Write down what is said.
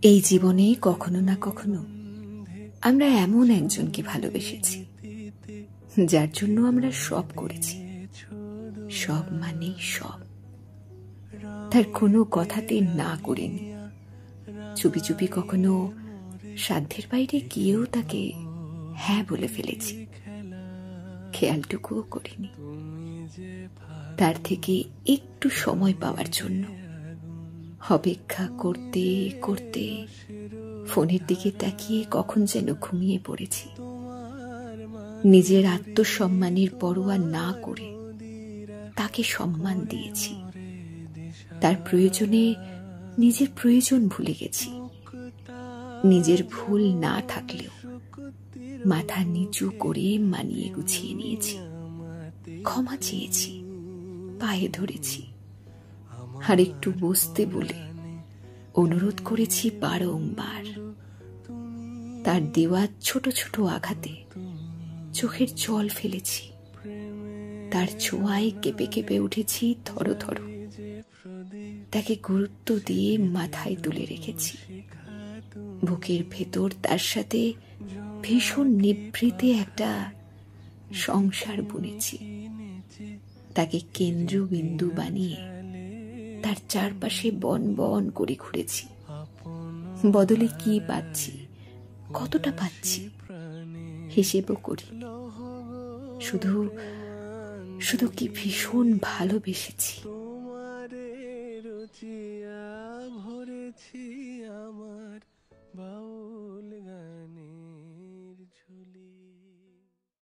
এই জীবনে কখনো না কখনো আমরা এমন একজনকে ভালোবেসেছি যার জন্য আমরা সব করেছি, সব মানে সব। তার কোনো কথাতে না করিনি, চুপি চুপি কখনো সাধ্যের বাইরে গিয়েও তাকে হ্যাঁ বলে ফেলেছি, খেয়ালটুকুও করিনি। তার থেকে একটু সময় পাওয়ার জন্য অপেক্ষা করতে করতে ফোনের দিকে তাকিয়ে কখন যেন ঘুমিয়ে পড়েছি। নিজের আত্মসম্মানের পরোয়া না করে তাকে সম্মান দিয়েছি। তার প্রয়োজনে নিজের প্রয়োজন ভুলে গেছি। নিজের ভুল না থাকলেও মাথা নিচু করে মানিয়ে গুছিয়ে নিয়েছি, ক্ষমা চেয়েছি, পায়ে ধরেছি, আর একটু বসতে বলে অনুরোধ করেছি বারংবার। তার দেওয়া ছোট ছোট আঘাতে চোখের জল ফেলেছি, তার ছোঁয়ায় কেঁপে কেঁপে উঠেছি থরো থরো। তাকে গুরুত্ব দিয়ে মাথায় তুলে রেখেছি, বুকের ভেতর তার সাথে ভীষণ নিভৃতে একটা সংসার বুনেছি। তাকে কেন্দ্রবিন্দু বানিয়ে তার চারপাশে বন বন করে ঘুরেছি। বদলে কি পাচ্ছি, কতটা পাচ্ছি হিসেবও করি। শুধু শুধু কি ভীষণ ভালোবেসেছি।